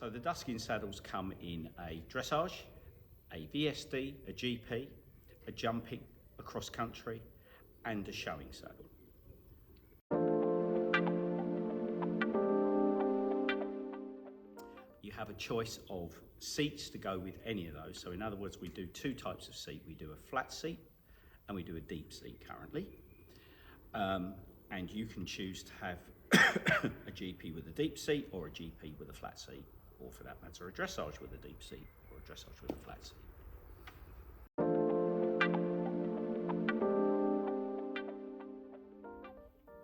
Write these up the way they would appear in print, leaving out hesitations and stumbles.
So the Duskin saddles come in a dressage, a VSD, a GP, a jumping, a cross country, and a showing saddle. You have a choice of seats to go with any of those. So in other words, we do two types of seat. We do a flat seat and we do a deep seat currently. And you can choose to have a GP with a deep seat or a GP with a flat seat, or for that matter, a dressage with a deep seat or a dressage with a flat seat.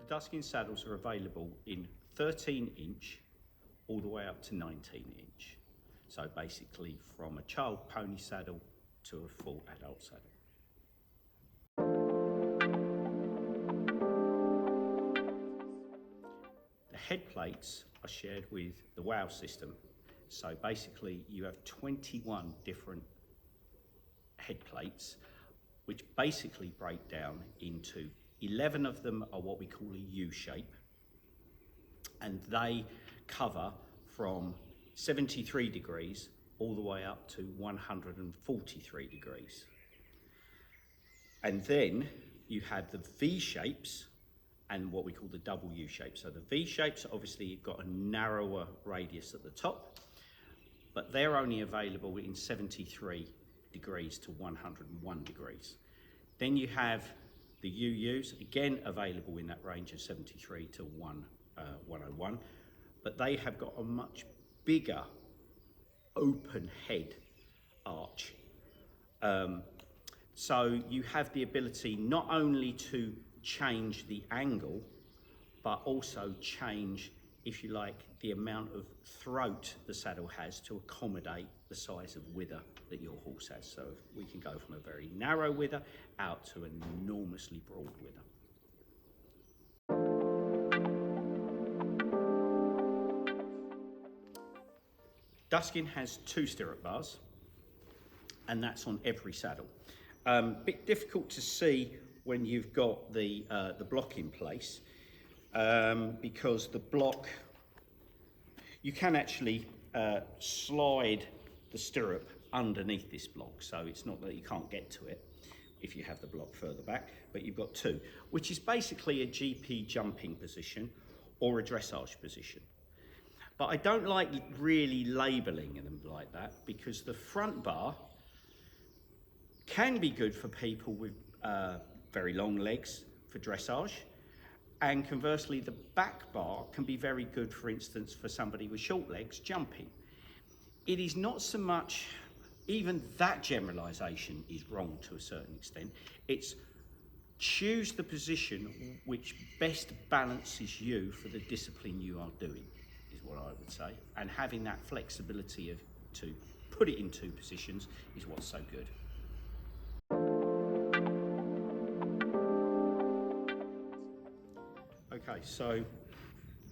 The Duskin saddles are available in 13-inch all the way up to 19-inch. So basically from a child pony saddle to a full adult saddle. The head plates are shared with the WOW system. So basically you have 21 different head plates, which basically break down into 11 of them are what we call a U shape, and they cover from 73 degrees all the way up to 143 degrees. And then you have the V shapes and what we call the double U shape. So the V shapes, obviously you've got a narrower radius at the top, but they're only available in 73 degrees to 101 degrees. Then you have the UUs, again available in that range of 73 to 101, but they have got a much bigger open head arch. So you have the ability not only to change the angle, but also change, if you like, the amount of throat the saddle has to accommodate the size of wither that your horse has. So we can go from a very narrow wither out to an enormously broad wither. Duskin has 2 stirrup bars, and that's on every saddle. Bit difficult to see when you've got the block in place, because the block, you can actually slide the stirrup underneath this block, so it's not that you can't get to it if you have the block further back, but you've got 2, which is basically a GP jumping position or a dressage position. But I don't like really labelling them like that, because the front bar can be good for people with very long legs for dressage, and conversely the back bar can be very good, for instance, for somebody with short legs jumping. It is not so much, even that generalisation is wrong to a certain extent. It's choose the position which best balances you for the discipline you are doing, is what I would say. And having that flexibility to put it in 2 positions is what's so good. Okay, so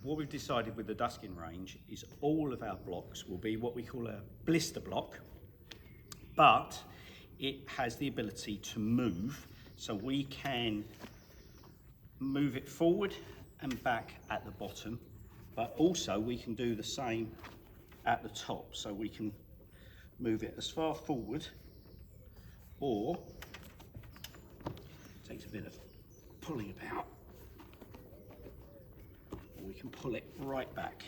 what we've decided with the Duskin range is all of our blocks will be what we call a blister block, but it has the ability to move, so we can move it forward and back at the bottom, but also we can do the same at the top, so we can move it as far forward, or it takes a bit of pulling about, we can pull it right back.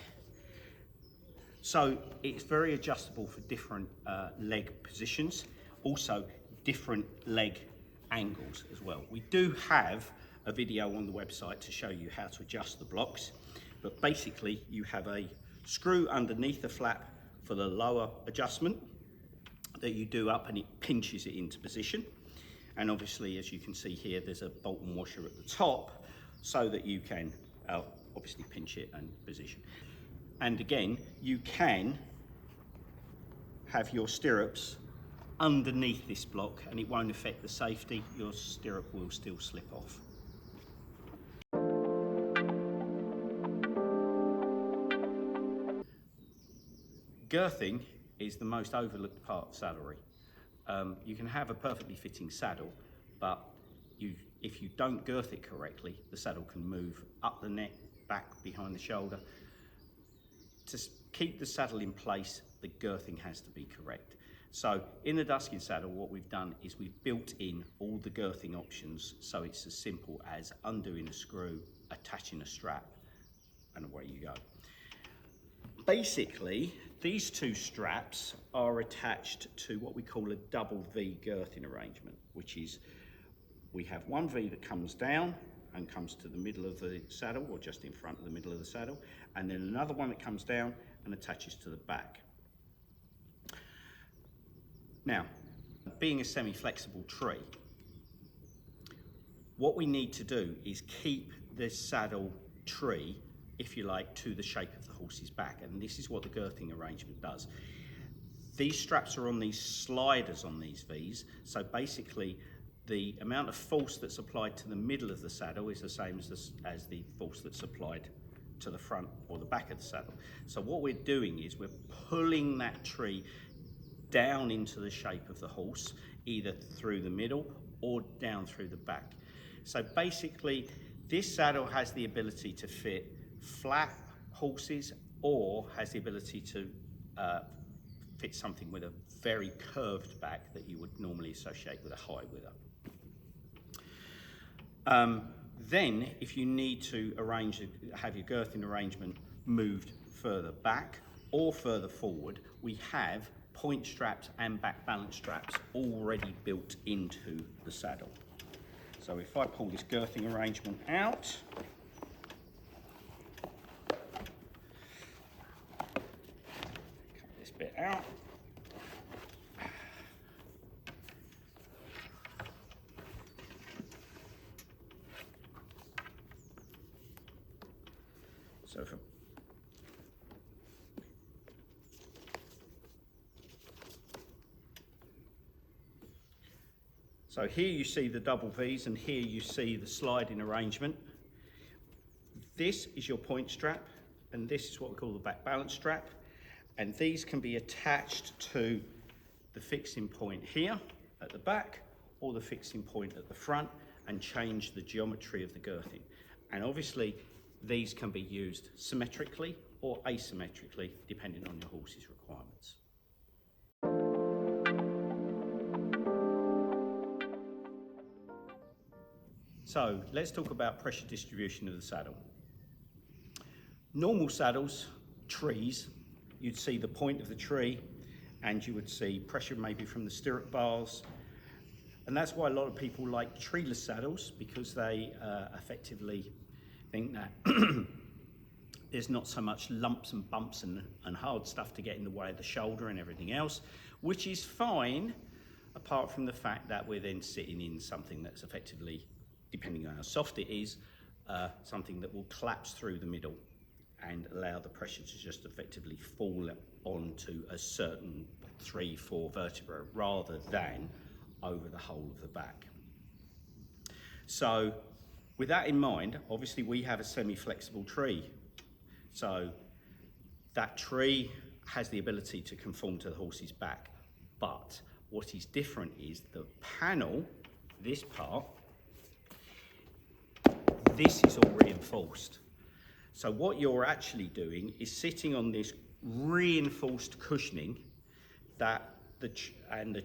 So it's very adjustable for different leg positions, also different leg angles as well. We do have a video on the website to show you how to adjust the blocks, but basically you have a screw underneath the flap for the lower adjustment that you do up, and it pinches it into position. And obviously, as you can see here, there's a bolt and washer at the top so that you can obviously pinch it and position. And again, you can have your stirrups underneath this block and it won't affect the safety. Your stirrup will still slip off. Girthing is the most overlooked part of saddlery. You can have a perfectly fitting saddle, but if you don't girth it correctly, the saddle can move up the neck, back behind the shoulder. keep the saddle in place, the girthing has to be correct. So in the Duskin saddle, what we've done is we've built in all the girthing options, so it's as simple as undoing a screw, attaching a strap, and away you go. Basically, these two straps are attached to what we call a double V girthing arrangement, which is we have one V that comes down and comes to the middle of the saddle, or just in front of the middle of the saddle, and then another one that comes down and attaches to the back. Now, being a semi-flexible tree, what we need to do is keep this saddle tree, if you like, to the shape of the horse's back, and this is what the girthing arrangement does. These straps are on these sliders on these V's, so basically the amount of force that's applied to the middle of the saddle is the same as the force that's applied to the front or the back of the saddle. So what we're doing is we're pulling that tree down into the shape of the horse, either through the middle or down through the back. So basically, this saddle has the ability to fit flat horses or has the ability to fit something with a very curved back that you would normally associate with a high wither. Then, if you need to have your girthing arrangement moved further back or further forward, we have point straps and back balance straps already built into the saddle. So if I pull this girthing arrangement out, cut this bit out, so here you see the double V's and here you see the sliding arrangement. This is your point strap and this is what we call the back balance strap, and these can be attached to the fixing point here at the back or the fixing point at the front and change the geometry of the girthing. And obviously these can be used symmetrically or asymmetrically depending on your horse's requirements. So let's talk about pressure distribution of the saddle. Normal saddles, trees, you'd see the point of the tree and you would see pressure maybe from the stirrup bars. And that's why a lot of people like treeless saddles, because they effectively think that there's not so much lumps and bumps and hard stuff to get in the way of the shoulder and everything else, which is fine, apart from the fact that we're then sitting in something that's effectively, depending on how soft it is, something that will collapse through the middle and allow the pressure to just effectively fall onto a certain 3-4 vertebra rather than over the whole of the back. So with that in mind, obviously we have a semi-flexible tree. So that tree has the ability to conform to the horse's back, but what is different is the panel, this part, this is all reinforced. So what you're actually doing is sitting on this reinforced cushioning that the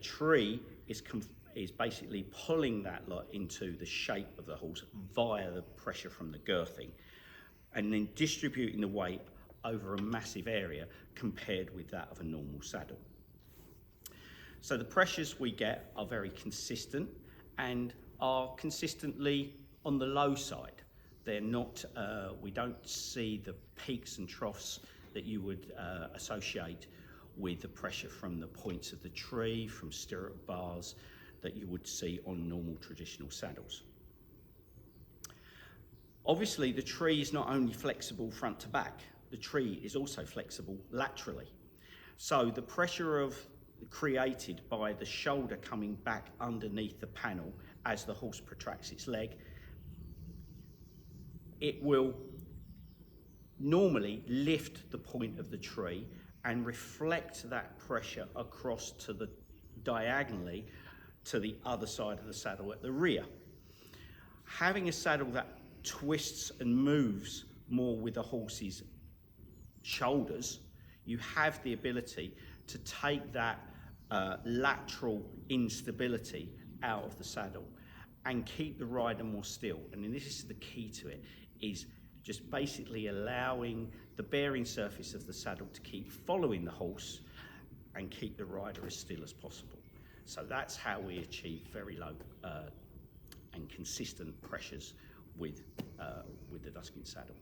tree is basically pulling that lot into the shape of the horse via the pressure from the girthing and then distributing the weight over a massive area compared with that of a normal saddle. So the pressures we get are very consistent and are consistently on the low side. They're not, we don't see the peaks and troughs that you would associate with the pressure from the points of the tree, from stirrup bars that you would see on normal traditional saddles. Obviously, the tree is not only flexible front to back, the tree is also flexible laterally. So the pressure created by the shoulder coming back underneath the panel as the horse protracts its leg, it will normally lift the point of the tree and reflect that pressure across to the diagonally to the other side of the saddle at the rear. Having a saddle that twists and moves more with the horse's shoulders, you have the ability to take that lateral instability out of the saddle and keep the rider more still. And this is the key to it, is just basically allowing the bearing surface of the saddle to keep following the horse and keep the rider as still as possible. So that's how we achieve very low and consistent pressures with the Duskin saddle.